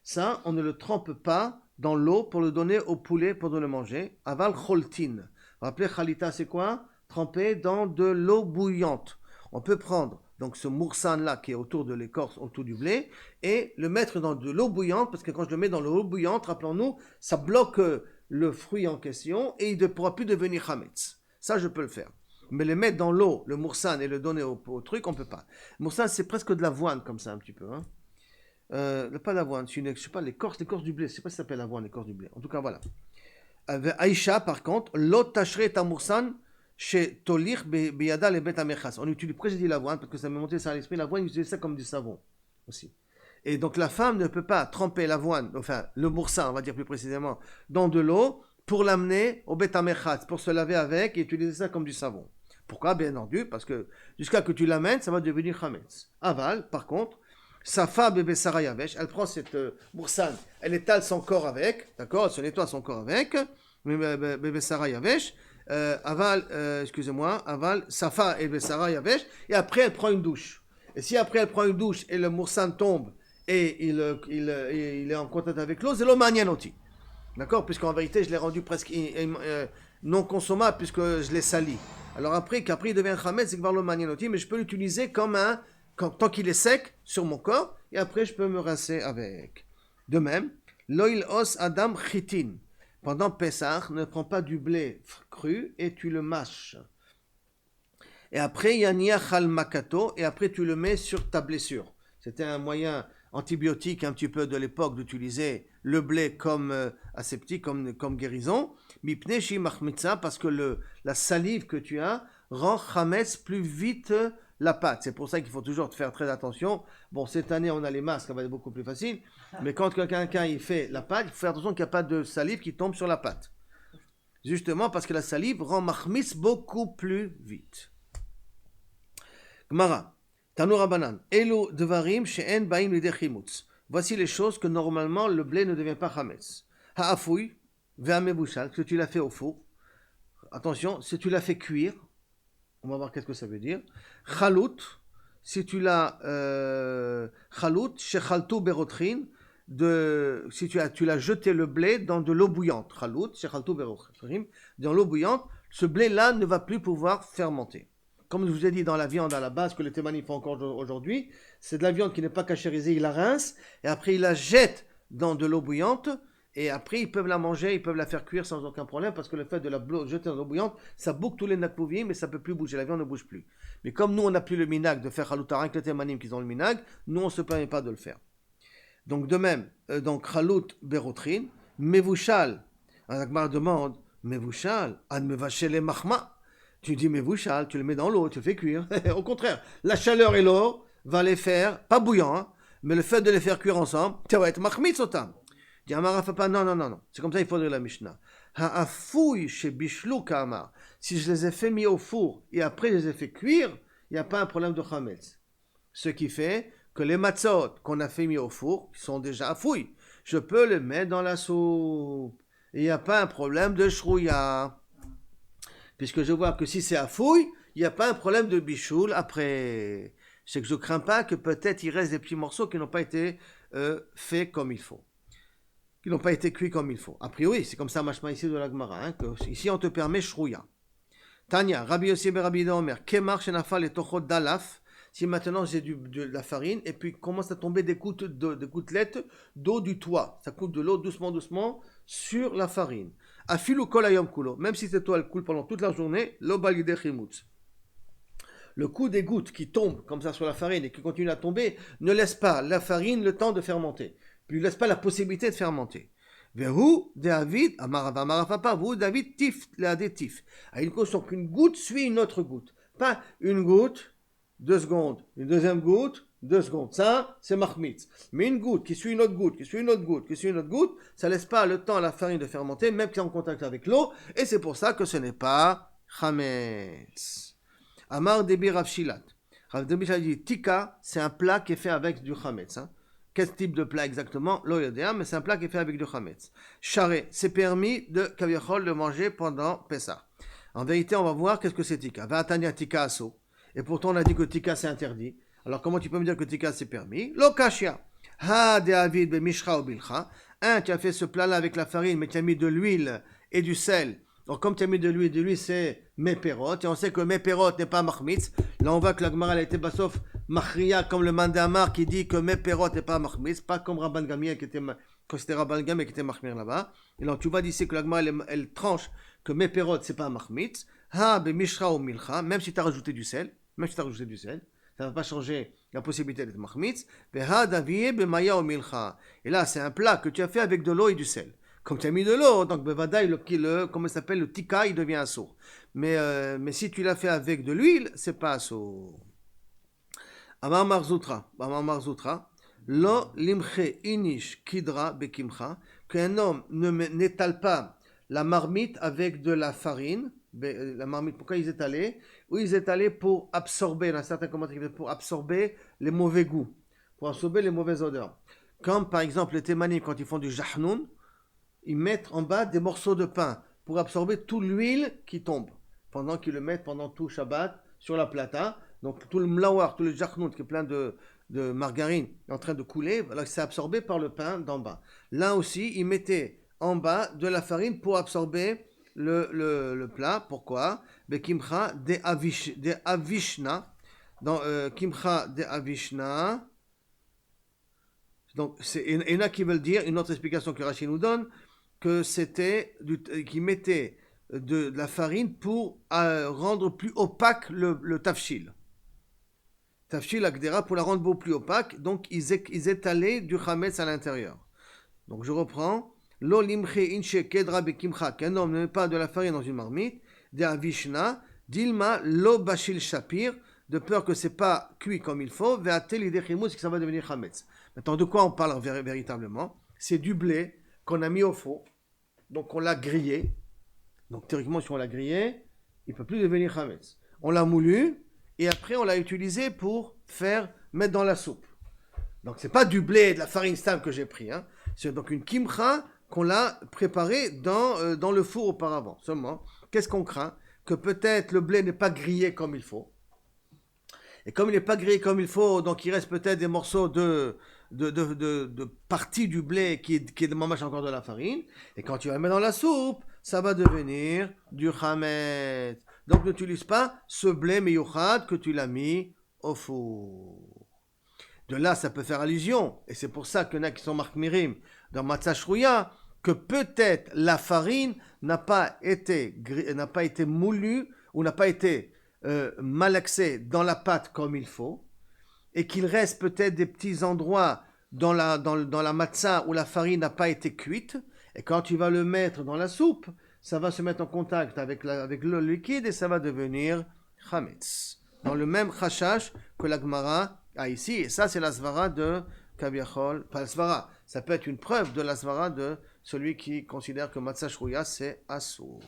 Ça, on ne le trempe pas dans l'eau pour le donner au poulet pour de le manger. Aval choltin. Vous vous rappelez, chalita, c'est quoi? Tremper dans de l'eau bouillante. On peut prendre donc ce moursan-là qui est autour de l'écorce, autour du blé, et le mettre dans de l'eau bouillante, parce que quand je le mets dans l'eau bouillante, rappelons-nous, ça bloque le fruit en question, et il ne pourra plus devenir chametz. Ça, je peux le faire. Mais le mettre dans l'eau, le moursan, et le donner au truc, on ne peut pas. Le moursan, c'est presque de l'avoine, comme ça, un petit peu. Hein. Pas l'avoine, je ne sais pas, l'écorce du blé, je ne sais pas si ça s'appelle l'avoine, l'écorce du blé. En tout cas, voilà. Aïcha, par contre, l'autre tacheret à moursan, chez Tolir Beyada le Bet Amechas. On utilise, pourquoi j'ai dit l'avoine? Parce que ça m'a monté ça à l'esprit. L'avoine, ils utilisent ça comme du savon aussi. Et donc la femme ne peut pas tremper l'avoine, enfin le moursan, on va dire plus précisément, dans de l'eau pour l'amener au Bet Amechas, pour se laver avec et utiliser ça comme du savon. Pourquoi? Bien entendu, parce que jusqu'à que tu l'amènes, ça va devenir chametz. Aval, par contre, Safa bébé Sarayavesh, elle prend cette moursan, elle étale son corps avec, d'accord? Elle se nettoie son corps avec. bebesara yavesh, aval, excusez-moi, aval, safa et besara yavesh, et après elle prend une douche. Et si après elle prend une douche et le moursan tombe et il est en contact avec l'eau, c'est l'eau manianoti. D'accord? Puisqu'en vérité, je l'ai rendu presque non consommable puisque je l'ai sali. Alors après, qu'après il devient chametz, c'est que l'eau manianoti, mais je peux l'utiliser comme tant qu'il est sec sur mon corps, et après je peux me rincer avec. De même, l'oil os adam chitin. Pendant Pessah, ne prends pas du blé cru et tu le mâches. Et après, yania chal makato, et après tu le mets sur ta blessure. C'était un moyen antibiotique un petit peu de l'époque d'utiliser le blé comme aseptique, comme guérison. Mipne shi machmitza, parce que la salive que tu as rend chametz plus vite la pâte. C'est pour ça qu'il faut toujours faire très attention. Bon, cette année, on a les masques, ça va être beaucoup plus facile. Mais quand quelqu'un il fait la pâte, il faut faire attention qu'il n'y a pas de salive qui tombe sur la pâte. Justement parce que la salive rend machmitz beaucoup plus vite. Gemara. Tanura banan. Elo devarim she'en baim lidei chimutz. Voici les choses que normalement le blé ne devient pas chametz. Ha'afoui ve'amebushal, que tu l'as fait au four. Attention, si tu l'as fait cuire, on va voir qu'est-ce que ça veut dire. Chalut, si tu l'as chalut shechaltu berotrin, si tu l'as jeté le blé dans de l'eau bouillante. Chalut shechaltu berotrin, dans l'eau bouillante, ce blé-là ne va plus pouvoir fermenter. Comme je vous ai dit dans la viande à la base, que les témanim font encore aujourd'hui, c'est de la viande qui n'est pas cachérisée, ils la rincent, et après ils la jettent dans de l'eau bouillante, et après ils peuvent la manger, ils peuvent la faire cuire sans aucun problème, parce que le fait de la jeter dans l'eau bouillante, ça boucle tous les nakpouvim, mais ça ne peut plus bouger, la viande ne bouge plus. Mais comme nous, on n'a plus le minag de faire chalut, avec les témanim qui ont le minag, nous, on ne se permet pas de le faire. Donc de même, chalut berotrin, mevushal, Agmar demande, mevushal, ad mevashele machma. Tu dis, mais bouchal, tu le mets dans l'eau, tu le fais cuire. Au contraire, la chaleur et l'eau va les faire, pas bouillant, hein, mais le fait de les faire cuire ensemble, ça va être machmitz otam. Dis, Amar Afapa, non. C'est comme ça, il faudrait la Mishnah. Ha'afouy chez Bishlu Kamar. Si je les ai fait mis au four et après je les ai fait cuire, il n'y a pas un problème de chametz. Ce qui fait que les matzot qu'on a fait mis au four sont déjà afouy. Je peux les mettre dans la soupe. Il n'y a pas un problème de shrouya. Puisque je vois que si c'est à fouille, il n'y a pas un problème de bichoul après. C'est que je ne crains pas que peut-être il reste des petits morceaux qui n'ont pas été faits comme il faut. Qui n'ont pas été cuits comme il faut. A priori, c'est comme ça, machma ici de la Gemara, hein, que ici on te permet shrouya. Tanya, Rabbi Yossi ben Rabbi Omer, Kemar shenafal et tochot dalaf. Si maintenant j'ai de la farine et puis commence à tomber des gouttelettes d'eau du toit. Ça coule de l'eau doucement sur la farine. Afilu kol hayom kulo, même si cette eau elle coule pendant toute la journée, lo bal yidei chimutz. Le coup des gouttes qui tombent comme ça sur la farine et qui continuent à tomber ne laisse pas la farine le temps de fermenter. Puis ne laisse pas la possibilité de fermenter. Vehu David, Amarafapa, vous David tif la tif. À une cause qu'une goutte suit une autre goutte. Pas une goutte, 2 secondes, une deuxième goutte, 2 secondes. Ça, c'est machmitz. Mais une goutte qui suit une autre goutte, qui suit une autre goutte, qui suit une autre goutte, ça laisse pas le temps à la farine de fermenter, même qu'elle est en contact avec l'eau, et c'est pour ça que ce n'est pas chametz. Amar Debi Rav Shilat. Rav Debi Shilat dit, tika, c'est un plat qui est fait avec du chametz. Hein. Quel type de plat exactement? Lo yodea, mais c'est un plat qui est fait avec du chametz. Charé, c'est permis de kaviachol de manger pendant Pessah. En vérité, on va voir qu'est-ce que c'est tika. Va'atania tika aso. Et pourtant, on a dit que tika c'est interdit. Alors, comment tu peux me dire que tika c'est permis? Lokashia. Ha de avid be mishra ou bilcha. Tu as fait ce plat-là avec la farine, mais tu as mis de l'huile et du sel. Donc, comme tu as mis de l'huile, c'est meperot. Et on sait que meperot n'est pas machmitz. Là, on voit que la Gemara a été basof machria, comme le Mandamar qui dit que meperot n'est pas machmitz. Pas comme Rabban Gamliel qui était, quand c'était Rabban Gamliel qui était machmir là-bas. Et donc, tu vois d'ici que la Gemara, elle tranche que meperot, c'est pas machmitz. Ha be mishra ou milcha. Même si tu as rajouté du sel. Ça ne va pas changer la possibilité d'être machmitz. Et là, c'est un plat que tu as fait avec de l'eau et du sel. Comme tu as mis de l'eau, donc comment ça s'appelle, le tika, il devient assour. Mais si tu l'as fait avec de l'huile, c'est pas assour. Amar Marzoutra, lo limche inish kidra bekimcha, qu'un homme n'étale pas la marmite avec de la farine. La marmite, pourquoi ils étalaient? Oui, ils étalaient pour absorber, dans certains commentaires, pour absorber les mauvais goûts, pour absorber les mauvaises odeurs. Comme par exemple les témanim, quand ils font du jahnoun, ils mettent en bas des morceaux de pain pour absorber toute l'huile qui tombe, pendant qu'ils le mettent pendant tout Shabbat sur la plata. Donc tout le mlawar, tout le jachnout qui est plein de margarine est en train de couler, alors c'est absorbé par le pain d'en bas. Là aussi, ils mettaient en bas de la farine pour absorber le plat. Pourquoi? Kimcha de avishna. Dans Kimcha de avishna. Donc, il y en a qui veulent dire, une autre explication que Rashi nous donne, que c'était qu'ils mettaient de la farine pour rendre plus opaque le tafshil. Tafshil Agdera pour la rendre beaucoup plus opaque, donc ils étalaient du chametz à l'intérieur. Donc je reprends. Lo limche inche kedra bekimcha, qu'un homme ne met pas de la farine dans une marmite, de avishna, dilma lo bashil shapir, de peur que c'est pas cuit comme il faut, ve'atel idechimous, que ça va devenir chametz. Maintenant, de quoi on parle véritablement? C'est du blé qu'on a mis au four, donc on l'a grillé. Donc théoriquement, si on l'a grillé, il ne peut plus devenir chametz. On l'a moulu, et après on l'a utilisé pour mettre dans la soupe. Donc c'est pas du blé et de la farine stable que j'ai pris, hein. C'est donc une kimcha qu'on l'a préparée dans le four auparavant. Seulement, qu'est-ce qu'on craint? Que peut-être le blé n'est pas grillé comme il faut. Et comme il n'est pas grillé comme il faut, donc il reste peut-être des morceaux de partie du blé qui est de mamache encore de la farine. Et quand tu vas le mettre dans la soupe, ça va devenir du chametz. Donc n'utilise pas ce blé meyouchad que tu l'as mis au four. De là, ça peut faire allusion, et c'est pour ça qu'il y en a qui sont markmirim dans Matzah Shrouya, que peut-être la farine n'a pas été moulue ou n'a pas été malaxée dans la pâte comme il faut, et qu'il reste peut-être des petits endroits dans la matzah où la farine n'a pas été cuite, et quand tu vas le mettre dans la soupe, ça va se mettre en contact avec le liquide et ça va devenir chametz. Dans le même chashash que la Gemara a ici, et ça c'est la svara de Kaviachol, pas la svara, ça peut être une preuve de la svara de celui qui considère que Matzah Shrouya c'est assour.